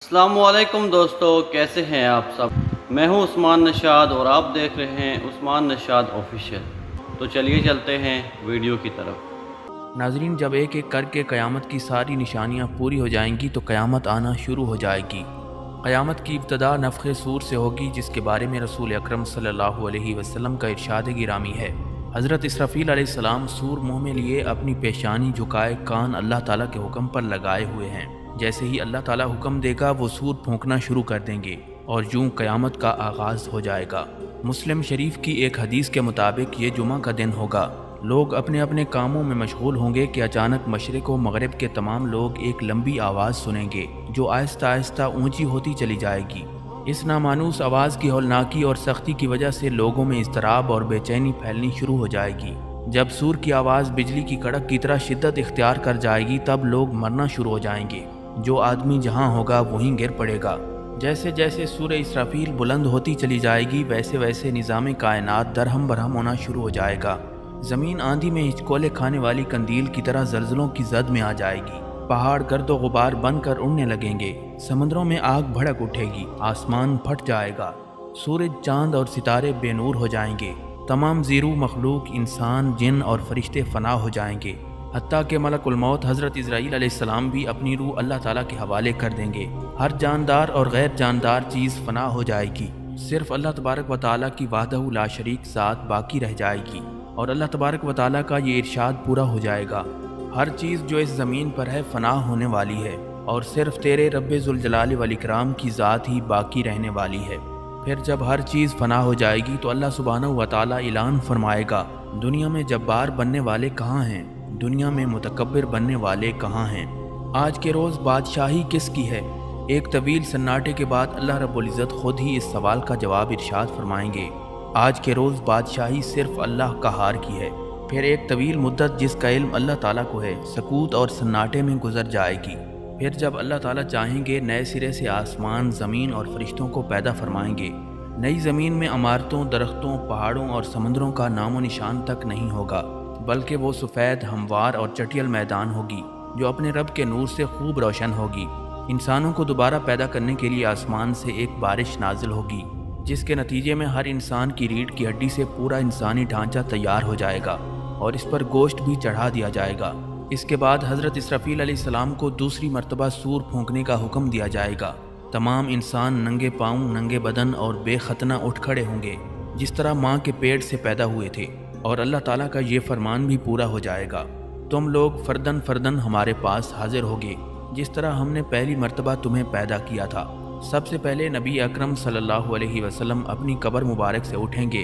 السلام علیکم دوستو، کیسے ہیں آپ سب؟ میں ہوں عثمان نشاد اور آپ دیکھ رہے ہیں عثمان نشاد آفیشیل۔ تو چلیے چلتے ہیں ویڈیو کی طرف۔ ناظرین، جب ایک ایک کر کے قیامت کی ساری نشانیاں پوری ہو جائیں گی تو قیامت آنا شروع ہو جائے گی۔ قیامت کی ابتدا نفخ صور سے ہوگی، جس کے بارے میں رسول اکرم صلی اللہ علیہ وسلم کا ارشاد گرامی ہے۔ حضرت اسرافیل علیہ السلام سور منہ میں لیے اپنی پیشانی جھکائے کان اللہ تعالیٰ کے حکم پر لگائے ہوئے ہیں۔ جیسے ہی اللہ تعالیٰ حکم دے گا وہ سور پھونکنا شروع کر دیں گے اور یوں قیامت کا آغاز ہو جائے گا۔ مسلم شریف کی ایک حدیث کے مطابق یہ جمعہ کا دن ہوگا۔ لوگ اپنے اپنے کاموں میں مشغول ہوں گے کہ اچانک مشرق و مغرب کے تمام لوگ ایک لمبی آواز سنیں گے جو آہستہ آہستہ اونچی ہوتی چلی جائے گی۔ اس نامانوس آواز کی ہولناکی اور سختی کی وجہ سے لوگوں میں اضطراب اور بے چینی پھیلنی شروع ہو جائے گی۔ جب سور کی آواز بجلی کی کڑک کی طرح شدت اختیار کر جائے گی تب لوگ مرنا شروع ہو جائیں گے۔ جو آدمی جہاں ہوگا وہیں گر پڑے گا۔ جیسے جیسے سورہ اسرافیل بلند ہوتی چلی جائے گی ویسے ویسے نظام کائنات درہم برہم ہونا شروع ہو جائے گا۔ زمین آندھی میں ہچکولے کھانے والی قندیل کی طرح زلزلوں کی زد میں آ جائے گی۔ پہاڑ گرد و غبار بن کر اڑنے لگیں گے، سمندروں میں آگ بھڑک اٹھے گی، آسمان پھٹ جائے گا، سورج چاند اور ستارے بے نور ہو جائیں گے، تمام زیرو مخلوق انسان جن اور فرشتے فنا ہو جائیں گے، حتیٰ کہ ملک الموت حضرت اسرائیل علیہ السلام بھی اپنی روح اللہ تعالیٰ کے حوالے کر دیں گے۔ ہر جاندار اور غیر جاندار چیز فنا ہو جائے گی، صرف اللہ تبارک و تعالیٰ کی وحدہ لا شریک ذات باقی رہ جائے گی، اور اللہ تبارک و تعالیٰ کا یہ ارشاد پورا ہو جائے گا، ہر چیز جو اس زمین پر ہے فنا ہونے والی ہے اور صرف تیرے رب ذوالجلال والاکرام کی ذات ہی باقی رہنے والی ہے۔ پھر جب ہر چیز فنا ہو جائے گی تو اللہ سبحانہ و تعالیٰ اعلان فرمائے گا، دنیا میں جبار بننے والے کہاں ہیں؟ دنیا میں متکبر بننے والے کہاں ہیں؟ آج کے روز بادشاہی کس کی ہے؟ ایک طویل سناٹے کے بعد اللہ رب العزت خود ہی اس سوال کا جواب ارشاد فرمائیں گے، آج کے روز بادشاہی صرف اللہ قہار کی ہے۔ پھر ایک طویل مدت جس کا علم اللہ تعالیٰ کو ہے سکوت اور سناٹے میں گزر جائے گی۔ پھر جب اللہ تعالیٰ چاہیں گے نئے سرے سے آسمان، زمین اور فرشتوں کو پیدا فرمائیں گے۔ نئی زمین میں عمارتوں، درختوں، پہاڑوں اور سمندروں کا نام و نشان تک نہیں ہوگا، بلکہ وہ سفید، ہموار اور چٹیل میدان ہوگی جو اپنے رب کے نور سے خوب روشن ہوگی۔ انسانوں کو دوبارہ پیدا کرنے کے لیے آسمان سے ایک بارش نازل ہوگی جس کے نتیجے میں ہر انسان کی ریڑھ کی ہڈی سے پورا انسانی ڈھانچہ تیار ہو جائے گا اور اس پر گوشت بھی چڑھا دیا جائے گا۔ اس کے بعد حضرت اسرافیل علیہ السلام کو دوسری مرتبہ سور پھونکنے کا حکم دیا جائے گا۔ تمام انسان ننگے پاؤں، ننگے بدن اور بے ختنہ اٹھ کھڑے ہوں گے جس طرح ماں کے پیٹ سے پیدا ہوئے تھے، اور اللہ تعالیٰ کا یہ فرمان بھی پورا ہو جائے گا، تم لوگ فردن فردن ہمارے پاس حاضر ہوگے جس طرح ہم نے پہلی مرتبہ تمہیں پیدا کیا تھا۔ سب سے پہلے نبی اکرم صلی اللہ علیہ وسلم اپنی قبر مبارک سے اٹھیں گے،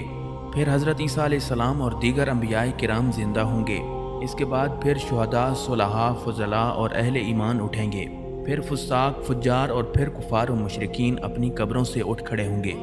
پھر حضرت عیسیٰ علیہ السلام اور دیگر انبیاء کرام زندہ ہوں گے، اس کے بعد پھر شہداء، صلحاء، فضلاء اور اہل ایمان اٹھیں گے، پھر فساق، فجار اور پھر کفار و مشرکین اپنی قبروں سے اٹھ کھڑے ہوں گے۔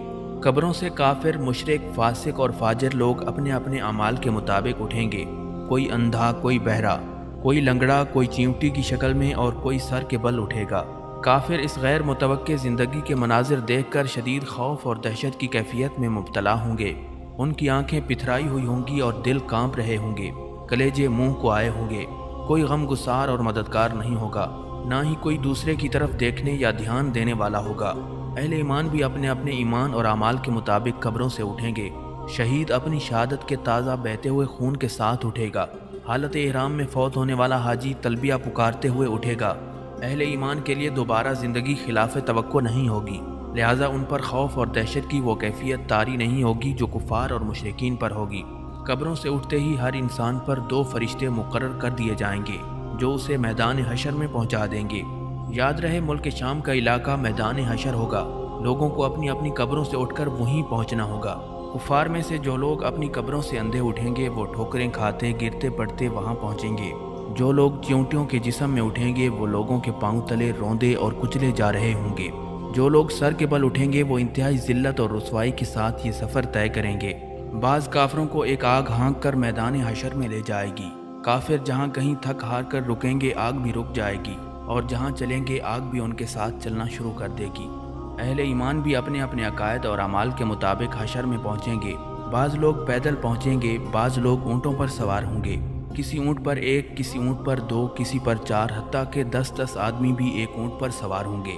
قبروں سے کافر، مشرک، فاسق اور فاجر لوگ اپنے اپنے اعمال کے مطابق اٹھیں گے، کوئی اندھا، کوئی بہرا، کوئی لنگڑا، کوئی چیونٹی کی شکل میں اور کوئی سر کے بل اٹھے گا۔ کافر اس غیر متوقع زندگی کے مناظر دیکھ کر شدید خوف اور دہشت کی کیفیت میں مبتلا ہوں گے، ان کی آنکھیں پتھرائی ہوئی ہوں گی اور دل کانپ رہے ہوں گے، کلیجے منہ کو آئے ہوں گے، کوئی غم گسار اور مددگار نہیں ہوگا، نہ ہی کوئی دوسرے کی طرف دیکھنے یا دھیان دینے والا ہوگا۔ اہل ایمان بھی اپنے اپنے ایمان اور اعمال کے مطابق قبروں سے اٹھیں گے۔ شہید اپنی شہادت کے تازہ بہتے ہوئے خون کے ساتھ اٹھے گا۔ حالت احرام میں فوت ہونے والا حاجی تلبیہ پکارتے ہوئے اٹھے گا۔ اہل ایمان کے لیے دوبارہ زندگی خلاف توقع نہیں ہوگی، لہٰذا ان پر خوف اور دہشت کی وہ کیفیت طاری نہیں ہوگی جو کفار اور مشرکین پر ہوگی۔ قبروں سے اٹھتے ہی ہر انسان پر 2 فرشتے مقرر کر دیے جائیں گے جو اسے میدان حشر میں پہنچا دیں گے۔ یاد رہے ملک شام کا علاقہ میدان حشر ہوگا، لوگوں کو اپنی اپنی قبروں سے اٹھ کر وہیں پہنچنا ہوگا۔ کفار میں سے جو لوگ اپنی قبروں سے اندھے اٹھیں گے وہ ٹھوکریں کھاتے گرتے پڑتے وہاں پہنچیں گے۔ جو لوگ چیونٹیوں کے جسم میں اٹھیں گے وہ لوگوں کے پاؤں تلے روندے اور کچلے جا رہے ہوں گے۔ جو لوگ سر کے بل اٹھیں گے وہ انتہائی ذلت اور رسوائی کے ساتھ یہ سفر طے کریں گے۔ بعض کافروں کو ایک آگ ہانک کر میدان حشر میں لے جائے گی۔ کافر جہاں کہیں تھک ہار کر رکیں گے آگ بھی رک جائے گی، اور جہاں چلیں گے آگ بھی ان کے ساتھ چلنا شروع کر دے گی۔ اہل ایمان بھی اپنے اپنے عقائد اور اعمال کے مطابق حشر میں پہنچیں گے۔ بعض لوگ پیدل پہنچیں گے، بعض لوگ اونٹوں پر سوار ہوں گے، کسی اونٹ پر 1، کسی اونٹ پر 2، کسی پر 4، حتیٰ کہ 10 آدمی بھی ایک اونٹ پر سوار ہوں گے۔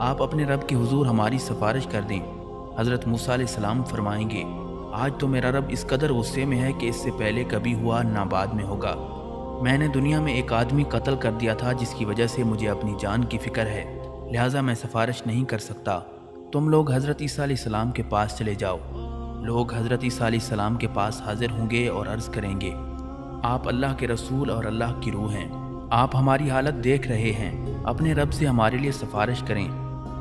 آپ اپنے رب کے حضور ہماری سفارش کر دیں۔ حضرت موسیٰ علیہ السلام فرمائیں گے، آج تو میرا رب اس قدر غصے میں ہے کہ اس سے پہلے کبھی ہوا نہ بعد میں ہوگا۔ میں نے دنیا میں ایک آدمی قتل کر دیا تھا جس کی وجہ سے مجھے اپنی جان کی فکر ہے، لہٰذا میں سفارش نہیں کر سکتا۔ تم لوگ حضرت عیسیٰ علیہ السلام کے پاس چلے جاؤ۔ لوگ حضرت عیسیٰ علیہ السلام کے پاس حاضر ہوں گے اور عرض کریں گے، آپ اللہ کے رسول اور اللہ کی روح ہیں، آپ ہماری حالت دیکھ رہے ہیں، اپنے رب سے ہمارے لیے سفارش کریں۔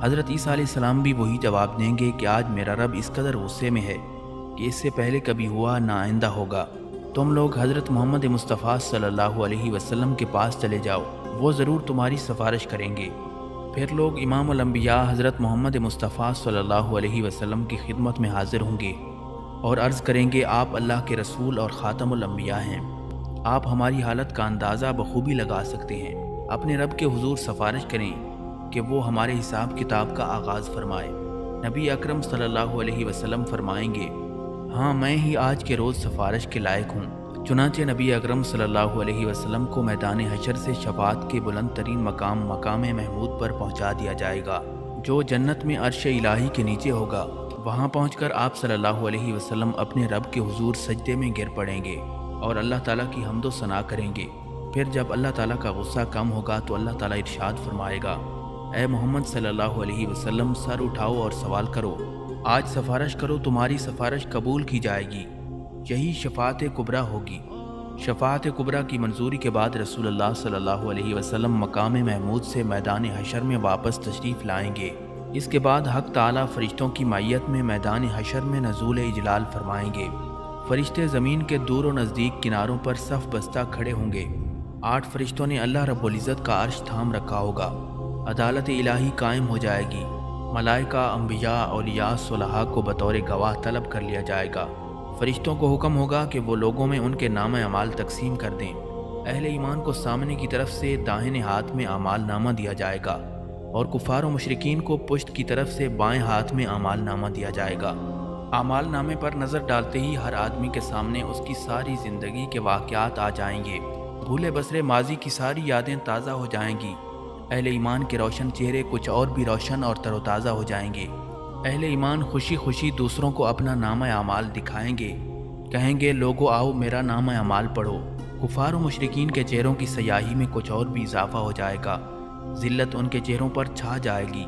حضرت عیسیٰ علیہ السلام بھی وہی جواب دیں گے کہ آج میرا رب اس قدر غصے میں ہے کہ اس سے پہلے کبھی ہوا نہ آئندہ ہوگا۔ تم لوگ حضرت محمد مصطفیٰ صلی اللہ علیہ وسلم کے پاس چلے جاؤ، وہ ضرور تمہاری سفارش کریں گے۔ پھر لوگ امام الانبیاء حضرت محمد مصطفیٰ صلی اللہ علیہ وسلم کی خدمت میں حاضر ہوں گے اور عرض کریں گے، آپ اللہ کے رسول اور خاتم الانبیاء ہیں، آپ ہماری حالت کا اندازہ بخوبی لگا سکتے ہیں، اپنے رب کے حضور سفارش کریں کہ وہ ہمارے حساب کتاب کا آغاز فرمائے۔ نبی اکرم صلی اللہ علیہ وسلم فرمائیں گے، ہاں میں ہی آج کے روز سفارش کے لائق ہوں۔ چنانچہ نبی اکرم صلی اللہ علیہ وسلم کو میدان حشر سے شفاعت کے بلند ترین مقام محمود پر پہنچا دیا جائے گا، جو جنت میں عرش الہی کے نیچے ہوگا۔ وہاں پہنچ کر آپ صلی اللہ علیہ وسلم اپنے رب کے حضور سجدے میں گر پڑیں گے اور اللہ تعالیٰ کی حمد و ثنا کریں گے۔ پھر جب اللہ تعالیٰ کا غصہ کم ہوگا تو اللہ تعالیٰ ارشاد فرمائے گا، اے محمد صلی اللہ علیہ وسلم، سر اٹھاؤ اور سوال کرو، آج سفارش کرو، تمہاری سفارش قبول کی جائے گی۔ یہی شفاعت کبریٰ ہوگی۔ شفاعت کبریٰ کی منظوری کے بعد رسول اللہ صلی اللہ علیہ وسلم مقام محمود سے میدان حشر میں واپس تشریف لائیں گے۔ اس کے بعد حق تعالیٰ فرشتوں کی معیت میں میدان حشر میں نزول اجلال فرمائیں گے۔ فرشتے زمین کے دور و نزدیک کناروں پر صف بستہ کھڑے ہوں گے۔ 8 فرشتوں نے اللہ رب العزت کا عرش تھام رکھا ہوگا۔ عدالت الہی قائم ہو جائے گی۔ ملائکہ، انبیاء، اولیاء، صلحاء کو بطور گواہ طلب کر لیا جائے گا۔ فرشتوں کو حکم ہوگا کہ وہ لوگوں میں ان کے نام اعمال تقسیم کر دیں۔ اہل ایمان کو سامنے کی طرف سے داہنے ہاتھ میں اعمال نامہ دیا جائے گا اور کفار و مشرکین کو پشت کی طرف سے بائیں ہاتھ میں اعمال نامہ دیا جائے گا۔ اعمال نامے پر نظر ڈالتے ہی ہر آدمی کے سامنے اس کی ساری زندگی کے واقعات آ جائیں گے۔ بھولے بسرے ماضی کی ساری یادیں تازہ ہو جائیں گی۔ اہل ایمان کے روشن چہرے کچھ اور بھی روشن اور تر و تازہ ہو جائیں گے۔ اہل ایمان خوشی خوشی دوسروں کو اپنا نامہ اعمال دکھائیں گے، کہیں گے، لوگو آؤ میرا نامہ اعمال پڑھو۔ کفار و مشرکین کے چہروں کی سیاہی میں کچھ اور بھی اضافہ ہو جائے گا۔ ذلت ان کے چہروں پر چھا جائے گی۔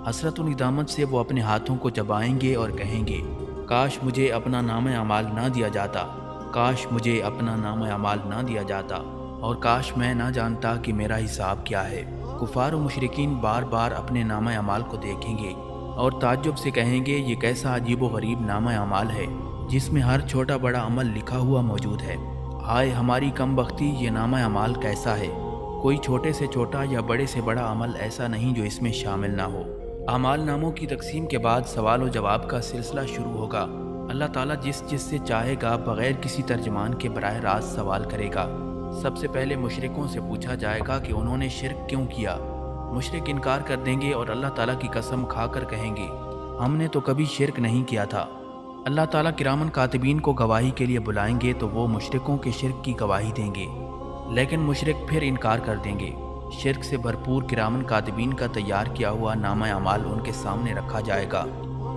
حسرت و ندامت سے وہ اپنے ہاتھوں کو چبائیں گے اور کہیں گے، کاش مجھے اپنا نامہ اعمال نہ دیا جاتا، کاش مجھے اپنا نامہ اعمال نہ دیا جاتا، اور کاش میں نہ جانتا کہ میرا حساب کیا ہے۔ کفار و مشرکین بار بار اپنے نامہ اعمال کو دیکھیں گے اور تعجب سے کہیں گے، یہ کیسا عجیب و غریب نامہ اعمال ہے جس میں ہر چھوٹا بڑا عمل لکھا ہوا موجود ہے۔ ہائے ہماری کم بختی، یہ نامہ اعمال کیسا ہے؟ کوئی چھوٹے سے چھوٹا یا بڑے سے بڑا عمل ایسا نہیں جو اس میں شامل نہ ہو۔ اعمال ناموں کی تقسیم کے بعد سوال و جواب کا سلسلہ شروع ہوگا۔ اللہ تعالیٰ جس سے چاہے گا بغیر کسی ترجمان کے براہ راست سوال کرے گا۔ سب سے پہلے مشرکوں سے پوچھا جائے گا کہ انہوں نے شرک کیوں کیا۔ مشرک انکار کر دیں گے اور اللہ تعالیٰ کی قسم کھا کر کہیں گے، ہم نے تو کبھی شرک نہیں کیا تھا۔ اللہ تعالیٰ کرامن کاتبین کو گواہی کے لیے بلائیں گے تو وہ مشرکوں کے شرک کی گواہی دیں گے، لیکن مشرک پھر انکار کر دیں گے۔ شرک سے بھرپور کرامن کاتبین کا تیار کیا ہوا نامہ اعمال ان کے سامنے رکھا جائے گا۔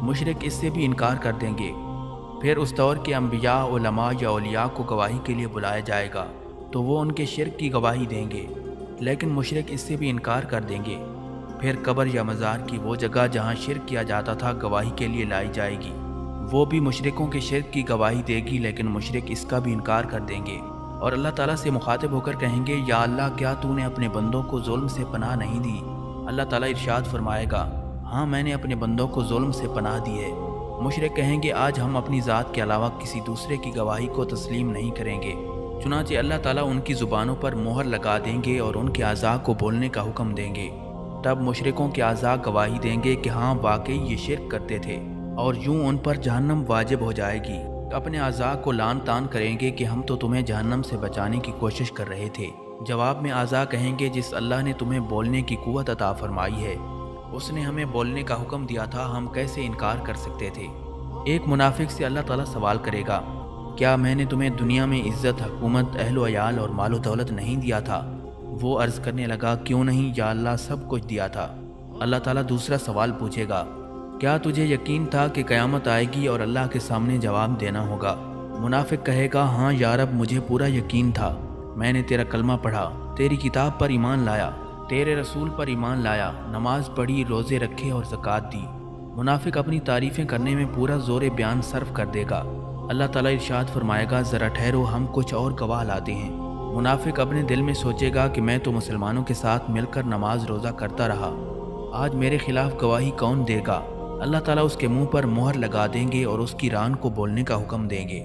مشرک اس سے بھی انکار کر دیں گے۔ پھر اس دور کے انبیاء، علماء یا اولیاء کو گواہی کے لیے بلایا جائے گا تو وہ ان کے شرک کی گواہی دیں گے، لیکن مشرک اس سے بھی انکار کر دیں گے۔ پھر قبر یا مزار کی وہ جگہ جہاں شرک کیا جاتا تھا گواہی کے لیے لائی جائے گی، وہ بھی مشرکوں کے شرک کی گواہی دے گی، لیکن مشرک اس کا بھی انکار کر دیں گے اور اللہ تعالیٰ سے مخاطب ہو کر کہیں گے، یا اللہ کیا تو نے اپنے بندوں کو ظلم سے پناہ نہیں دی؟ اللہ تعالیٰ ارشاد فرمائے گا، ہاں میں نے اپنے بندوں کو ظلم سے پناہ دی ہے۔ مشرک کہیں گے، آج ہم اپنی ذات کے علاوہ کسی دوسرے کی گواہی کو تسلیم نہیں کریں گے۔ چنانچہ اللہ تعالیٰ ان کی زبانوں پر مہر لگا دیں گے اور ان کے اعضاء کو بولنے کا حکم دیں گے۔ تب مشرکوں کے اعضاء گواہی دیں گے کہ ہاں واقعی یہ شرک کرتے تھے، اور یوں ان پر جہنم واجب ہو جائے گی۔ اپنے اعضاء کو لعن طعن کریں گے کہ ہم تو تمہیں جہنم سے بچانے کی کوشش کر رہے تھے۔ جواب میں اعضاء کہیں گے، جس اللہ نے تمہیں بولنے کی قوت عطا فرمائی ہے اس نے ہمیں بولنے کا حکم دیا تھا، ہم کیسے انکار کر سکتے تھے؟ ایک منافق سے اللہ تعالیٰ سوال کرے گا، کیا میں نے تمہیں دنیا میں عزت، حکومت، اہل و عیال اور مال و دولت نہیں دیا تھا؟ وہ عرض کرنے لگا، کیوں نہیں یا اللہ، سب کچھ دیا تھا۔ اللہ تعالیٰ دوسرا سوال پوچھے گا، کیا تجھے یقین تھا کہ قیامت آئے گی اور اللہ کے سامنے جواب دینا ہوگا؟ منافق کہے گا، ہاں یا رب مجھے پورا یقین تھا، میں نے تیرا کلمہ پڑھا، تیری کتاب پر ایمان لایا، تیرے رسول پر ایمان لایا، نماز پڑھی، روزے رکھے اور زکوٰۃ دی۔ منافق اپنی تعریفیں کرنے میں پورا زور بیان صرف کر دے گا۔ اللہ تعالیٰ ارشاد فرمائے گا، ذرا ٹھہرو، ہم کچھ اور گواہ لاتے ہیں۔ منافق اپنے دل میں سوچے گا کہ میں تو مسلمانوں کے ساتھ مل کر نماز روزہ کرتا رہا، آج میرے خلاف گواہی کون دے گا؟ اللہ تعالیٰ اس کے منہ پر مہر لگا دیں گے اور اس کی ران کو بولنے کا حکم دیں گے۔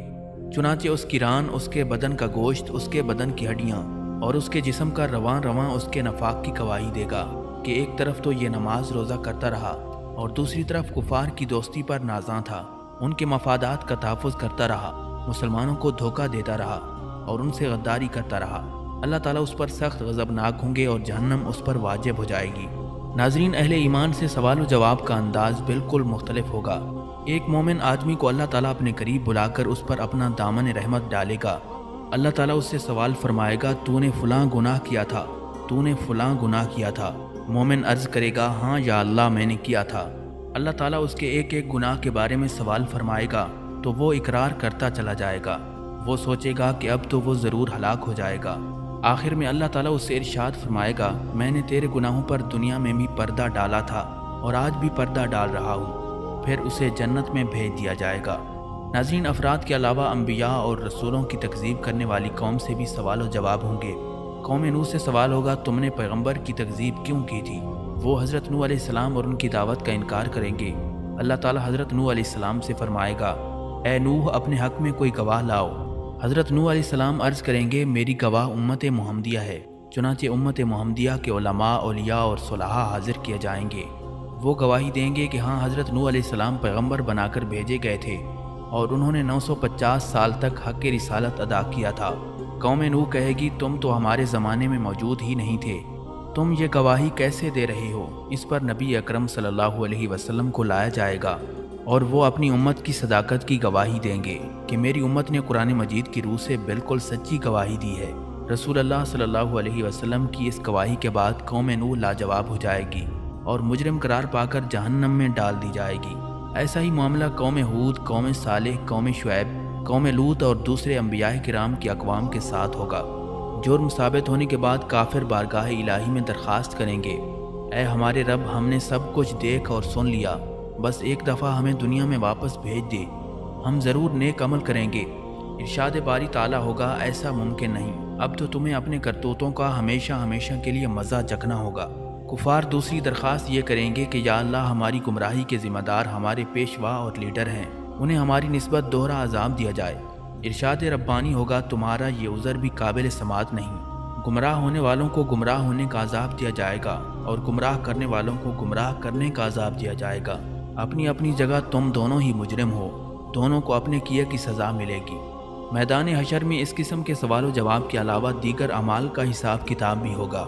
چنانچہ اس کی ران، اس کے بدن کا گوشت، اس کے بدن کی ہڈیاں اور اس کے جسم کا رواں رواں اس کے نفاق کی گواہی دے گا کہ ایک طرف تو یہ نماز روزہ کرتا رہا اور دوسری طرف کفار کی دوستی پر نازاں تھا، ان کے مفادات کا تحفظ کرتا رہا، مسلمانوں کو دھوکہ دیتا رہا اور ان سے غداری کرتا رہا۔ اللہ تعالیٰ اس پر سخت غضبناک ہوں گے اور جہنم اس پر واجب ہو جائے گی۔ ناظرین، اہل ایمان سے سوال و جواب کا انداز بالکل مختلف ہوگا۔ ایک مومن آدمی کو اللہ تعالیٰ اپنے قریب بلا کر اس پر اپنا دامن رحمت ڈالے گا۔ اللہ تعالیٰ اس سے سوال فرمائے گا، تو نے فلاں گناہ کیا تھا، تو نے فلاں گناہ کیا تھا؟ مومن عرض کرے گا، ہاں یا اللہ میں نے کیا تھا۔ اللہ تعالیٰ اس کے ایک ایک گناہ کے بارے میں سوال فرمائے گا تو وہ اقرار کرتا چلا جائے گا۔ وہ سوچے گا کہ اب تو وہ ضرور ہلاک ہو جائے گا۔ آخر میں اللہ تعالیٰ اس سے ارشاد فرمائے گا، میں نے تیرے گناہوں پر دنیا میں بھی پردہ ڈالا تھا اور آج بھی پردہ ڈال رہا ہوں، پھر اسے جنت میں بھیج دیا جائے گا۔ ناظرین، افراد کے علاوہ انبیاء اور رسولوں کی تکذیب کرنے والی قوم سے بھی سوال و جواب ہوں گے۔ قوم نوح سے سوال ہوگا، تم نے پیغمبر کی تکذیب کیوں کی تھی؟ وہ حضرت نوح علیہ السلام اور ان کی دعوت کا انکار کریں گے۔ اللہ تعالیٰ حضرت نوح علیہ السلام سے فرمائے گا، اے نوح اپنے حق میں کوئی گواہ لاؤ۔ حضرت نوح علیہ السلام عرض کریں گے، میری گواہ امت محمدیہ ہے۔ چنانچہ امت محمدیہ کے علماء، اولیاء اور صلحاء حاضر کیے جائیں گے۔ وہ گواہی دیں گے کہ ہاں حضرت نوح علیہ السلام پیغمبر بنا کر بھیجے گئے تھے اور انہوں نے 950 سال تک حق رسالت ادا کیا تھا۔ قوم نوح کہے گی، تم تو ہمارے زمانے میں موجود ہی نہیں تھے، تم یہ گواہی کیسے دے رہے ہو؟ اس پر نبی اکرم صلی اللہ علیہ وسلم کو لایا جائے گا اور وہ اپنی امت کی صداقت کی گواہی دیں گے کہ میری امت نے قرآن مجید کی روح سے بالکل سچی گواہی دی ہے۔ رسول اللہ صلی اللہ علیہ وسلم کی اس گواہی کے بعد قوم نوح لاجواب ہو جائے گی اور مجرم قرار پا کر جہنم میں ڈال دی جائے گی۔ ایسا ہی معاملہ قوم ہود، قوم صالح، قوم شعیب، قوم لوط اور دوسرے انبیاء کرام کی اقوام کے ساتھ ہوگا۔ جرم ثابت ہونے کے بعد کافر بارگاہ الہی میں درخواست کریں گے، اے ہمارے رب، ہم نے سب کچھ دیکھ اور سن لیا، بس ایک دفعہ ہمیں دنیا میں واپس بھیج دے، ہم ضرور نیک عمل کریں گے۔ ارشاد باری تعالیٰ ہوگا، ایسا ممکن نہیں، اب تو تمہیں اپنے کرتوتوں کا ہمیشہ ہمیشہ کے لیے مزہ چکھنا ہوگا۔ کفار دوسری درخواست یہ کریں گے کہ یا اللہ، ہماری گمراہی کے ذمہ دار ہمارے پیشوا اور لیڈر ہیں، انہیں ہماری نسبت دوہرا عذاب دیا جائے۔ ارشاد ربانی ہوگا، تمہارا یہ عذر بھی قابل سماعت نہیں، گمراہ ہونے والوں کو گمراہ ہونے کا عذاب دیا جائے گا اور گمراہ کرنے والوں کو گمراہ کرنے کا عذاب دیا جائے گا۔ اپنی اپنی جگہ تم دونوں ہی مجرم ہو، دونوں کو اپنے کیے کی سزا ملے گی۔ میدان حشر میں اس قسم کے سوال و جواب کے علاوہ دیگر اعمال کا حساب کتاب بھی ہوگا۔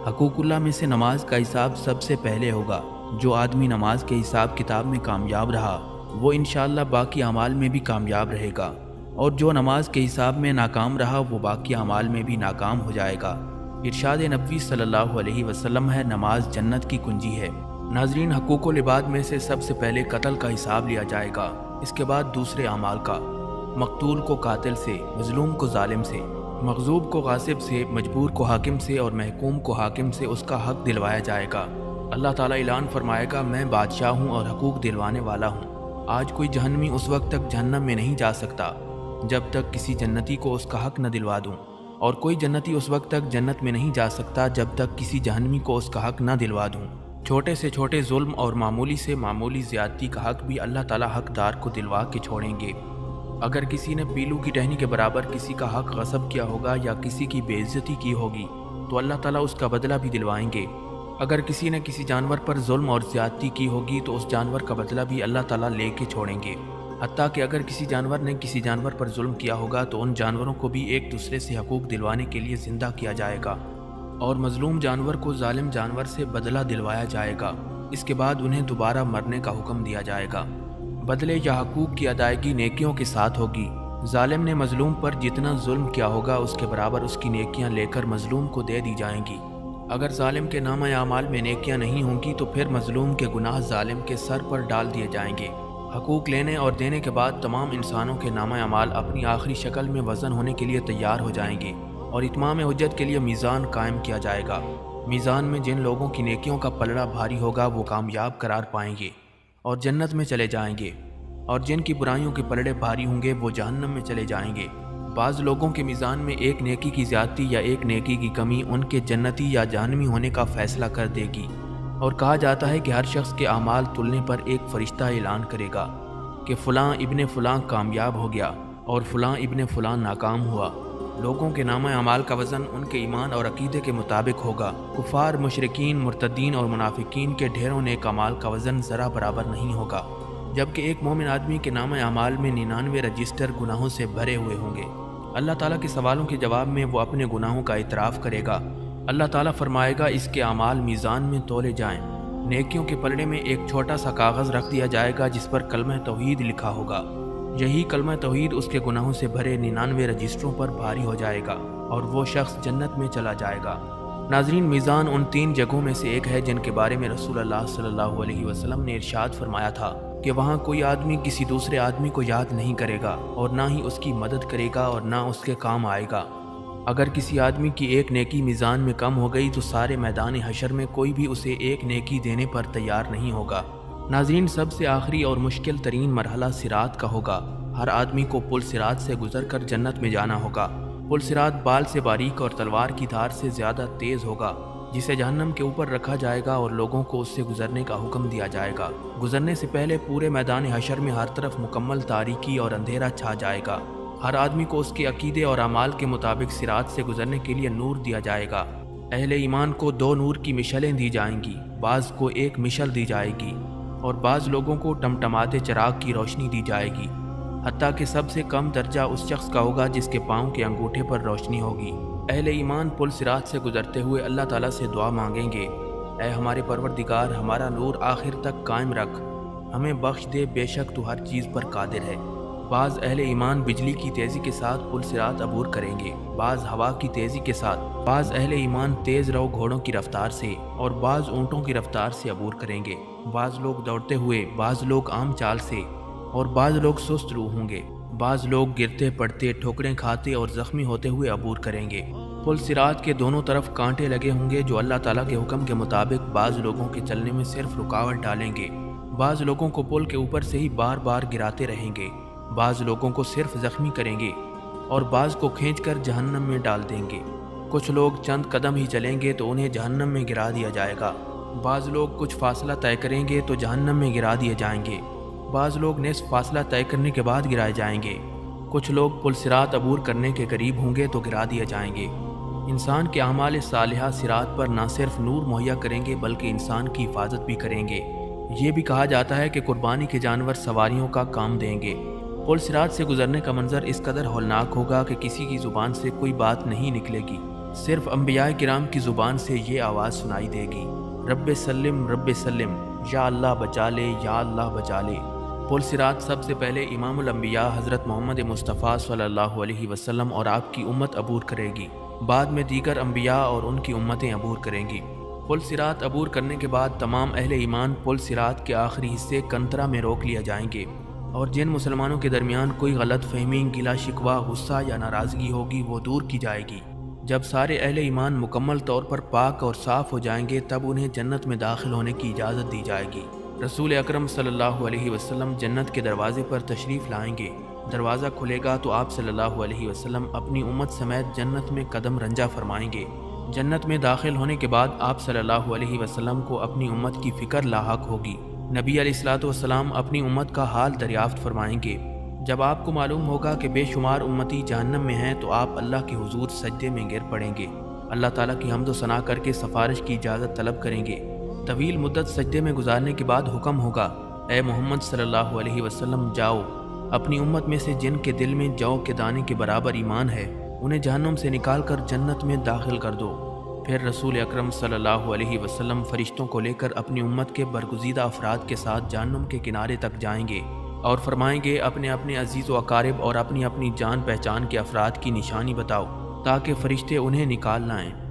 حقوق اللہ میں سے نماز کا حساب سب سے پہلے ہوگا۔ جو آدمی نماز کے حساب کتاب میں کامیاب رہا وہ انشاءاللہ باقی اعمال میں بھی کامیاب رہے گا، اور جو نماز کے حساب میں ناکام رہا وہ باقی اعمال میں بھی ناکام ہو جائے گا۔ ارشاد نبوی صلی اللہ علیہ وسلم ہے، نماز جنت کی کنجی ہے۔ ناظرین، حقوق العباد میں سے سب سے پہلے قتل کا حساب لیا جائے گا، اس کے بعد دوسرے اعمال کا۔ مقتول کو قاتل سے، مظلوم کو ظالم سے، مغصوب کو غاصب سے، مجبور کو حاکم سے اور محکوم کو حاکم سے اس کا حق دلوایا جائے گا۔ اللہ تعالیٰ اعلان فرمائے گا، میں بادشاہ ہوں اور حقوق دلوانے والا ہوں۔ آج کوئی جہنمی اس وقت تک جہنم میں نہیں جا سکتا جب تک کسی جنتی کو اس کا حق نہ دلوا دوں، اور کوئی جنتی اس وقت تک جنت میں نہیں جا سکتا جب تک کسی جہنمی کو اس کا حق نہ دلوا دوں۔ چھوٹے سے چھوٹے ظلم اور معمولی سے معمولی زیادتی کا حق بھی اللہ تعالیٰ حقدار کو دلوا کے چھوڑیں گے۔ اگر کسی نے پیلو کی ٹہنی کے برابر کسی کا حق غصب کیا ہوگا یا کسی کی بے عزتی کی ہوگی تو اللہ تعالیٰ اس کا بدلہ بھی دلوائیں گے۔ اگر کسی نے کسی جانور پر ظلم اور زیادتی کی ہوگی تو اس جانور کا بدلہ بھی اللہ تعالیٰ لے کے چھوڑیں گے۔ حتیٰ کہ اگر کسی جانور نے کسی جانور پر ظلم کیا ہوگا تو ان جانوروں کو بھی ایک دوسرے سے حقوق دلوانے کے لیے زندہ کیا جائے گا، اور مظلوم جانور کو ظالم جانور سے بدلہ دلوایا جائے گا۔ اس کے بعد انہیں دوبارہ مرنے کا حکم دیا جائے گا۔ بدلے یا حقوق کی ادائیگی نیکیوں کے ساتھ ہوگی۔ ظالم نے مظلوم پر جتنا ظلم کیا ہوگا اس کے برابر اس کی نیکیاں لے کر مظلوم کو دے دی جائیں گی۔ اگر ظالم کے نامہ اعمال میں نیکیاں نہیں ہوں گی تو پھر مظلوم کے گناہ ظالم کے سر پر ڈال دیے جائیں گے۔ حقوق لینے اور دینے کے بعد تمام انسانوں کے نامہ اعمال اپنی آخری شکل میں وزن ہونے کے لیے تیار ہو جائیں گے اور اتمام حجت کے لیے میزان قائم کیا جائے گا۔ میزان میں جن لوگوں کی نیکیوں کا پلڑا بھاری ہوگا وہ کامیاب قرار پائیں گے اور جنت میں چلے جائیں گے، اور جن کی برائیوں کے پلڑے بھاری ہوں گے وہ جہنم میں چلے جائیں گے۔ بعض لوگوں کے میزان میں ایک نیکی کی زیادتی یا ایک نیکی کی کمی ان کے جنتی یا جہنمی ہونے کا فیصلہ کر دے گی، اور کہا جاتا ہے کہ ہر شخص کے اعمال تلنے پر ایک فرشتہ اعلان کرے گا کہ فلاں ابن فلاں کامیاب ہو گیا اور فلاں ابن فلاں ناکام ہوا۔ لوگوں کے نامہ اعمال کا وزن ان کے ایمان اور عقیدے کے مطابق ہوگا۔ کفار، مشرکین، مرتدین اور منافقین کے ڈھیروں نیک اعمال کا وزن ذرا برابر نہیں ہوگا، جبکہ ایک مومن آدمی کے نامہ اعمال میں 99 رجسٹر گناہوں سے بھرے ہوئے ہوں گے۔ اللہ تعالیٰ کے سوالوں کے جواب میں وہ اپنے گناہوں کا اعتراف کرے گا۔ اللہ تعالیٰ فرمائے گا اس کے اعمال میزان میں تولے جائیں۔ نیکیوں کے پلڑے میں ایک چھوٹا سا کاغذ رکھ دیا جائے گا جس پر کلمہ توحید لکھا ہوگا۔ یہی کلمہ توحید اس کے گناہوں سے بھرے 99 رجسٹروں پر بھاری ہو جائے گا اور وہ شخص جنت میں چلا جائے گا۔ ناظرین، میزان ان 3 جگہوں میں سے ایک ہے جن کے بارے میں رسول اللہ صلی اللہ علیہ وسلم نے ارشاد فرمایا تھا کہ وہاں کوئی آدمی کسی دوسرے آدمی کو یاد نہیں کرے گا اور نہ ہی اس کی مدد کرے گا اور نہ اس کے کام آئے گا۔ اگر کسی آدمی کی ایک نیکی میزان میں کم ہو گئی تو سارے میدان حشر میں کوئی بھی اسے ایک نیکی دینے پر تیار نہیں ہوگا۔ ناظرین، سب سے آخری اور مشکل ترین مرحلہ صراط کا ہوگا۔ ہر آدمی کو پل صراط سے گزر کر جنت میں جانا ہوگا۔ پل صراط بال سے باریک اور تلوار کی دھار سے زیادہ تیز ہوگا، جسے جہنم کے اوپر رکھا جائے گا اور لوگوں کو اس سے گزرنے کا حکم دیا جائے گا۔ گزرنے سے پہلے پورے میدان حشر میں ہر طرف مکمل تاریکی اور اندھیرا چھا جائے گا۔ ہر آدمی کو اس کے عقیدے اور اعمال کے مطابق صراط سے گزرنے کے لیے نور دیا جائے گا۔ اہل ایمان کو 2 نور کی مشعلیں دی جائیں گی، بعض کو 1 مشعل دی جائے گی اور بعض لوگوں کو ٹمٹماتے چراغ کی روشنی دی جائے گی، حتیٰ کہ سب سے کم درجہ اس شخص کا ہوگا جس کے پاؤں کے انگوٹھے پر روشنی ہوگی۔ اہل ایمان پل صراط سے گزرتے ہوئے اللہ تعالیٰ سے دعا مانگیں گے، اے ہمارے پروردگار، ہمارا نور آخر تک قائم رکھ، ہمیں بخش دے، بے شک تو ہر چیز پر قادر ہے۔ بعض اہل ایمان بجلی کی تیزی کے ساتھ پل صراط عبور کریں گے، بعض ہوا کی تیزی کے ساتھ، بعض اہل ایمان تیز رو گھوڑوں کی رفتار سے اور بعض اونٹوں کی رفتار سے عبور کریں گے، بعض لوگ دوڑتے ہوئے، بعض لوگ عام چال سے اور بعض لوگ سست روح ہوں گے، بعض لوگ گرتے پڑتے، ٹھوکریں کھاتے اور زخمی ہوتے ہوئے عبور کریں گے۔ پل صراط کے دونوں طرف کانٹے لگے ہوں گے جو اللہ تعالیٰ کے حکم کے مطابق بعض لوگوں کے چلنے میں صرف رکاوٹ ڈالیں گے، بعض لوگوں کو پل کے اوپر سے ہی بار بار گراتے رہیں گے، بعض لوگوں کو صرف زخمی کریں گے اور بعض کو کھینچ کر جہنم میں ڈال دیں گے۔ کچھ لوگ چند قدم ہی چلیں گے تو انہیں جہنم میں گرا دیا جائے گا، بعض لوگ کچھ فاصلہ طے کریں گے تو جہنم میں گرا دیے جائیں گے، بعض لوگ نصف فاصلہ طے کرنے کے بعد گرائے جائیں گے، کچھ لوگ پل صراط عبور کرنے کے قریب ہوں گے تو گرا دیے جائیں گے۔ انسان کے اعمال صالحہ صراط پر نہ صرف نور مہیا کریں گے بلکہ انسان کی حفاظت بھی کریں گے۔ یہ بھی کہا جاتا ہے کہ قربانی کے جانور سواریوں کا کام دیں گے۔ پل صراط سے گزرنے کا منظر اس قدر ہولناک ہوگا کہ کسی کی زبان سے کوئی بات نہیں نکلے گی، صرف انبیاء کرام کی زبان سے یہ آواز سنائی دے گی، رب سلم رب سلم، یا اللہ بچا لے، یا اللہ بچا لے۔ پل صراط سب سے پہلے امام الانبیاء حضرت محمد مصطفیٰ صلی اللہ علیہ وسلم اور آپ کی امت عبور کرے گی، بعد میں دیگر انبیاء اور ان کی امتیں عبور کریں گی۔ پل صراط عبور کرنے کے بعد تمام اہل ایمان پل صراط کے آخری حصے کنترا میں روک لیا جائیں گے، اور جن مسلمانوں کے درمیان کوئی غلط فہمی، گلا شکوہ، غصہ یا ناراضگی ہوگی وہ دور کی جائے گی۔ جب سارے اہل ایمان مکمل طور پر پاک اور صاف ہو جائیں گے تب انہیں جنت میں داخل ہونے کی اجازت دی جائے گی۔ رسول اکرم صلی اللہ علیہ وسلم جنت کے دروازے پر تشریف لائیں گے، دروازہ کھلے گا تو آپ صلی اللہ علیہ وسلم اپنی امت سمیت جنت میں قدم رنجہ فرمائیں گے۔ جنت میں داخل ہونے کے بعد آپ صلی اللہ علیہ وسلم کو اپنی امت کی فکر لاحق ہوگی۔ نبی علیہ الصلوۃ والسلام اپنی امت کا حال دریافت فرمائیں گے۔ جب آپ کو معلوم ہوگا کہ بے شمار امتی جہنم میں ہیں تو آپ اللہ کے حضور سجدے میں گر پڑیں گے، اللہ تعالیٰ کی حمد و ثنا کر کے سفارش کی اجازت طلب کریں گے۔ طویل مدت سجدے میں گزارنے کے بعد حکم ہوگا، اے محمد صلی اللہ علیہ وسلم جاؤ، اپنی امت میں سے جن کے دل میں جو کے دانے کے برابر ایمان ہے انہیں جہنم سے نکال کر جنت میں داخل کر دو۔ پھر رسول اکرم صلی اللہ علیہ وسلم فرشتوں کو لے کر اپنی امت کے برگزیدہ افراد کے ساتھ جہنم کے کنارے تک جائیں گے اور فرمائیں گے، اپنے اپنے عزیز و اقارب اور اپنی اپنی جان پہچان کے افراد کی نشانی بتاؤ تاکہ فرشتے انہیں نکال لائیں۔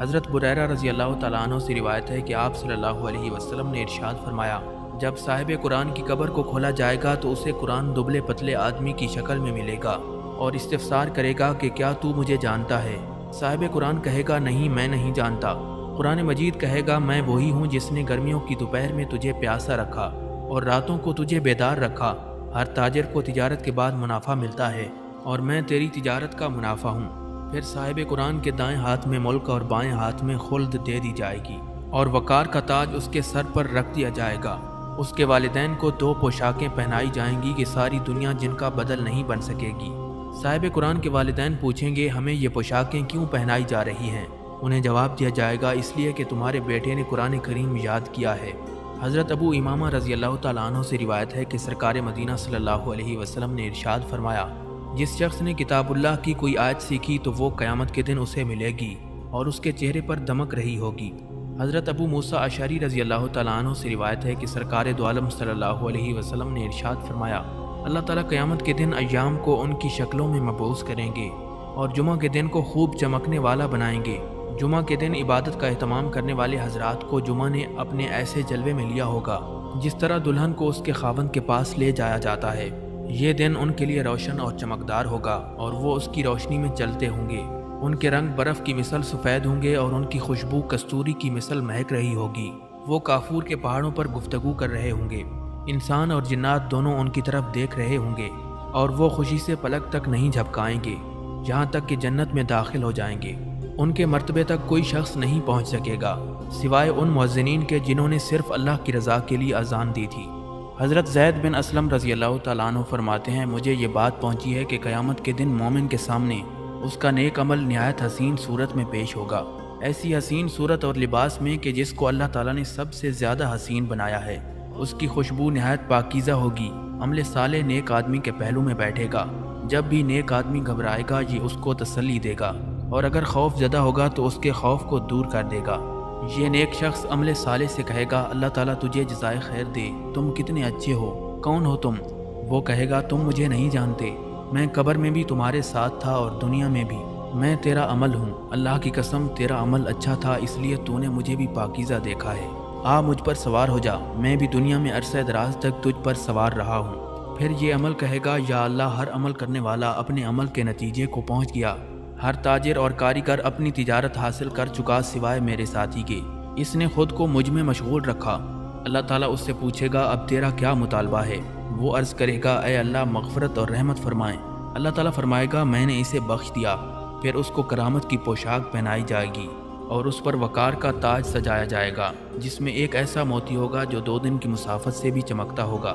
حضرت بریرہ رضی اللہ تعالیٰ عنہ سے روایت ہے کہ آپ صلی اللہ علیہ وسلم نے ارشاد فرمایا، جب صاحب قرآن کی قبر کو کھولا جائے گا تو اسے قرآن دبلے پتلے آدمی کی شکل میں ملے گا اور استفسار کرے گا کہ کیا تو مجھے جانتا ہے؟ صاحب قرآن کہے گا، نہیں میں نہیں جانتا۔ قرآن مجید کہے گا، میں وہی ہوں جس نے گرمیوں کی دوپہر میں تجھے پیاسا رکھا اور راتوں کو تجھے بیدار رکھا۔ ہر تاجر کو تجارت کے بعد منافع ملتا ہے اور میں تیری تجارت کا منافع ہوں۔ پھر صاحب قرآن کے دائیں ہاتھ میں ملک اور بائیں ہاتھ میں خلد دے دی جائے گی اور وقار کا تاج اس کے سر پر رکھ دیا جائے گا۔ اس کے والدین کو 2 پوشاکیں پہنائی جائیں گی کہ ساری دنیا جن کا بدل نہیں بن سکے گی۔ صاحب قرآن کے والدین پوچھیں گے، ہمیں یہ پوشاکیں کیوں پہنائی جا رہی ہیں؟ انہیں جواب دیا جائے گا، اس لیے کہ تمہارے بیٹے نے قرآن کریم یاد کیا ہے۔ حضرت ابو امامہ رضی اللہ تعالیٰ عنہ سے روایت ہے کہ سرکار مدینہ صلی اللہ علیہ وسلم نے ارشاد فرمایا، جس شخص نے کتاب اللہ کی کوئی آیت سیکھی تو وہ قیامت کے دن اسے ملے گی اور اس کے چہرے پر دمک رہی ہوگی۔ حضرت ابو موسیٰ اشعری رضی اللہ تعالیٰ عنہ سے روایت ہے کہ سرکار دو عالم صلی اللہ علیہ وسلم نے ارشاد فرمایا، اللہ تعالیٰ قیامت کے دن ایام کو ان کی شکلوں میں مبعوث کریں گے اور جمعہ کے دن کو خوب چمکنے والا بنائیں گے۔ جمعہ کے دن عبادت کا اہتمام کرنے والے حضرات کو جمعہ نے اپنے ایسے جلوے میں لیا ہوگا جس طرح دلہن کو اس کے خاوند کے پاس لے جایا جاتا ہے۔ یہ دن ان کے لیے روشن اور چمکدار ہوگا اور وہ اس کی روشنی میں چلتے ہوں گے۔ ان کے رنگ برف کی مثل سفید ہوں گے اور ان کی خوشبو کستوری کی مثل مہک رہی ہوگی۔ وہ کافور کے پہاڑوں پر گفتگو کر رہے ہوں گے۔ انسان اور جنات دونوں ان کی طرف دیکھ رہے ہوں گے اور وہ خوشی سے پلک تک نہیں جھپکائیں گے یہاں تک کہ جنت میں داخل ہو جائیں گے۔ ان کے مرتبے تک کوئی شخص نہیں پہنچ سکے گا سوائے ان مؤذنین کے جنہوں نے صرف اللہ کی رضا کے لیے اذان دی تھی۔ حضرت زید بن اسلم رضی اللہ تعالیٰ عنہ فرماتے ہیں، مجھے یہ بات پہنچی ہے کہ قیامت کے دن مومن کے سامنے اس کا نیک عمل نہایت حسین صورت میں پیش ہوگا، ایسی حسین صورت اور لباس میں کہ جس کو اللہ تعالیٰ نے سب سے زیادہ حسین بنایا ہے۔ اس کی خوشبو نہایت پاکیزہ ہوگی۔ عمل صالح نیک آدمی کے پہلو میں بیٹھے گا۔ جب بھی نیک آدمی گھبرائے گا یہ اس کو تسلی دے گا اور اگر خوف زدہ ہوگا تو اس کے خوف کو دور کر دے گا۔ یہ نیک شخص عمل صالح سے کہے گا، اللہ تعالیٰ تجھے جزائے خیر دے، تم کتنے اچھے ہو، کون ہو تم؟ وہ کہے گا، تم مجھے نہیں جانتے، میں قبر میں بھی تمہارے ساتھ تھا اور دنیا میں بھی، میں تیرا عمل ہوں، اللہ کی قسم تیرا عمل اچھا تھا اس لیے تو نے مجھے بھی پاکیزہ دیکھا ہے، آ مجھ پر سوار ہو جا، میں بھی دنیا میں عرصہ دراز تک تجھ پر سوار رہا ہوں۔ پھر یہ عمل کہے گا، یا اللہ ہر عمل کرنے والا اپنے عمل کے نتیجے کو پہنچ گیا، ہر تاجر اور کاریگر اپنی تجارت حاصل کر چکا سوائے میرے ساتھی کے، اس نے خود کو مجھ میں مشغول رکھا۔ اللہ تعالیٰ اس سے پوچھے گا، اب تیرا کیا مطالبہ ہے؟ وہ عرض کرے گا، اے اللہ مغفرت اور رحمت فرمائیں۔ اللہ تعالیٰ فرمائے گا، میں نے اسے بخش دیا۔ پھر اس کو کرامت کی پوشاک پہنائی جائے گی اور اس پر وقار کا تاج سجایا جائے گا جس میں ایک ایسا موتی ہوگا جو 2 دن کی مسافت سے بھی چمکتا ہوگا۔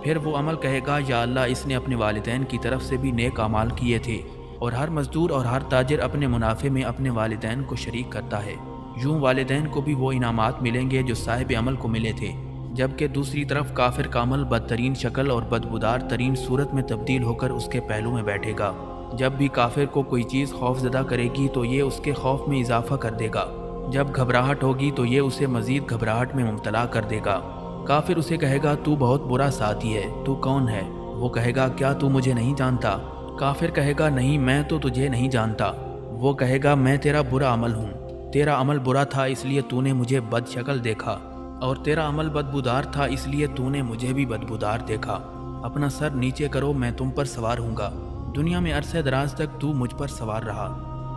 پھر وہ عمل کہے گا، یا اللہ اس نے اپنے والدین کی طرف سے بھی نیک اعمال کیے تھے، اور ہر مزدور اور ہر تاجر اپنے منافع میں اپنے والدین کو شریک کرتا ہے، یوں والدین کو بھی وہ انعامات ملیں گے جو صاحب عمل کو ملے تھے، جبکہ دوسری طرف کافر کا عمل بدترین شکل اور بدبودار ترین صورت میں تبدیل ہو کر اس کے پہلو میں بیٹھے گا۔ جب بھی کافر کو کوئی چیز خوف زدہ کرے گی تو یہ اس کے خوف میں اضافہ کر دے گا، جب گھبراہٹ ہوگی تو یہ اسے مزید گھبراہٹ میں مبتلا کر دے گا۔ کافر اسے کہے گا، تو بہت برا ساتھی ہے، تو کون ہے؟ وہ کہے گا، کیا تو مجھے نہیں جانتا؟ کافر کہے گا، نہیں میں تو تجھے نہیں جانتا۔ وہ کہے گا، میں تیرا برا عمل ہوں، تیرا عمل برا تھا اس لیے تو نے مجھے بد شکل دیکھا، اور تیرا عمل بدبودار تھا اس لیے تو نے مجھے بھی بدبودار دیکھا۔ اپنا سر نیچے کرو، میں تم پر سوار ہوں گا، دنیا میں عرصہ دراز تک تو مجھ پر سوار رہا۔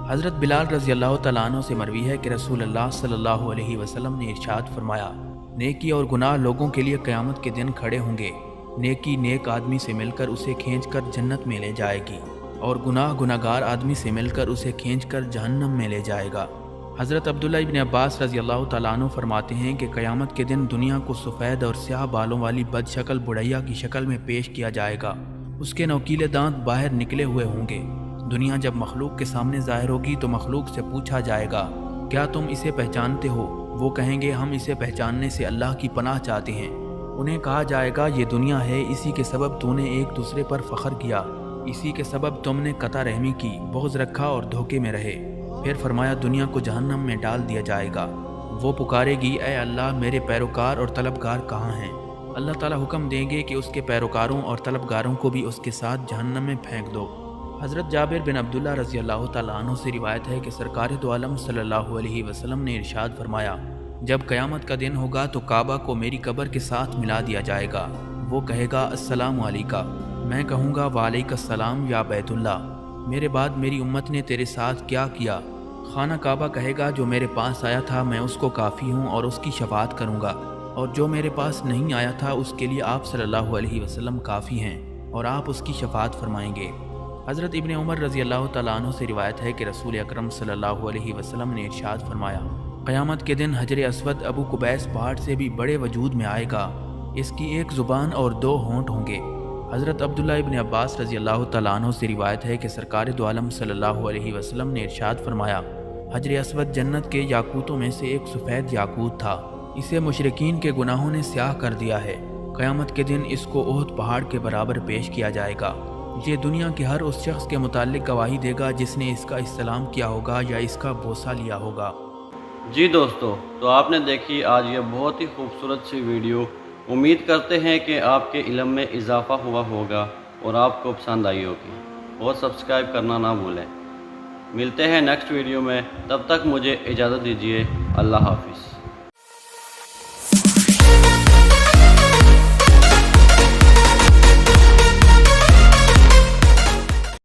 حضرت بلال رضی اللہ تعالیٰ عنہ سے مروی ہے کہ رسول اللہ صلی اللہ علیہ وسلم نے ارشاد فرمایا، نیکی اور گناہ لوگوں کے لیے قیامت کے دن کھڑے ہوں گے۔ نیکی نیک آدمی سے مل کر اسے کھینچ کر جنت میں لے جائے گی اور گناہ گناہگار آدمی سے مل کر اسے کھینچ کر جہنم میں لے جائے گا۔ حضرت عبداللہ ابن عباس رضی اللہ تعالیٰ عنہ فرماتے ہیں کہ قیامت کے دن دنیا کو سفید اور سیاہ بالوں والی بد شکل بڑھیا کی شکل میں پیش کیا جائے گا، اس کے نوکیلے دانت باہر نکلے ہوئے ہوں گے۔ دنیا جب مخلوق کے سامنے ظاہر ہوگی تو مخلوق سے پوچھا جائے گا، کیا تم اسے پہچانتے ہو؟ وہ کہیں گے، ہم اسے پہچاننے سے اللہ کی پناہ چاہتے ہیں۔ انہیں کہا جائے گا، یہ دنیا ہے، اسی کے سبب تو نے ایک دوسرے پر فخر کیا، اسی کے سبب تم نے قطع رحمی کی، بغض رکھا اور دھوکے میں رہے۔ پھر فرمایا، دنیا کو جہنم میں ڈال دیا جائے گا۔ وہ پکارے گی، اے اللہ میرے پیروکار اور طلبگار کہاں ہیں؟ اللہ تعالیٰ حکم دیں گے کہ اس کے پیروکاروں اور طلبگاروں کو بھی اس کے ساتھ جہنم میں پھینک دو۔ حضرت جابر بن عبداللہ رضی اللہ تعالیٰ عنہ سے روایت ہے کہ سرکار دو عالم صلی اللہ علیہ وسلم نے ارشاد فرمایا، جب قیامت کا دن ہوگا تو کعبہ کو میری قبر کے ساتھ ملا دیا جائے گا۔ وہ کہے گا السلام علیکہ، میں کہوں گا وعلیکم السلام یا بیت اللہ، میرے بعد میری امت نے تیرے ساتھ کیا کیا؟ خانہ کعبہ کہے گا جو میرے پاس آیا تھا میں اس کو کافی ہوں اور اس کی شفاعت کروں گا، اور جو میرے پاس نہیں آیا تھا اس کے لیے آپ صلی اللہ علیہ وسلم کافی ہیں اور آپ اس کی شفاعت فرمائیں گے۔ حضرت ابن عمر رضی اللہ تعالیٰ عنہ سے روایت ہے کہ رسول اکرم صلی اللہ علیہ وسلم نے ارشاد فرمایا، قیامت کے دن حجر اسود ابو قبیس پہاڑ سے بھی بڑے وجود میں آئے گا، اس کی ایک زبان اور دو ہونٹ ہوں گے۔ حضرت عبداللہ ابن عباس رضی اللہ تعالیٰ عنہ سے روایت ہے کہ سرکار دو عالم صلی اللہ علیہ وسلم نے ارشاد فرمایا، حجر اسود جنت کے یاقوتوں میں سے ایک سفید یاقوت تھا، اسے مشرکین کے گناہوں نے سیاہ کر دیا ہے، قیامت کے دن اس کو احد پہاڑ کے برابر پیش کیا جائے گا۔ یہ دنیا کے ہر اس شخص کے متعلق گواہی دے گا جس نے اس کا استلام کیا ہوگا یا اس کا بوسہ لیا ہوگا۔ جی دوستو، تو آپ نے دیکھی آج یہ بہت ہی خوبصورت سی ویڈیو۔ امید کرتے ہیں کہ آپ کے علم میں اضافہ ہوا ہوگا اور آپ کو پسند آئی ہوگی، اور سبسکرائب کرنا نہ بھولیں۔ ملتے ہیں نیکسٹ ویڈیو میں، تب تک مجھے اجازت دیجیے، اللہ حافظ۔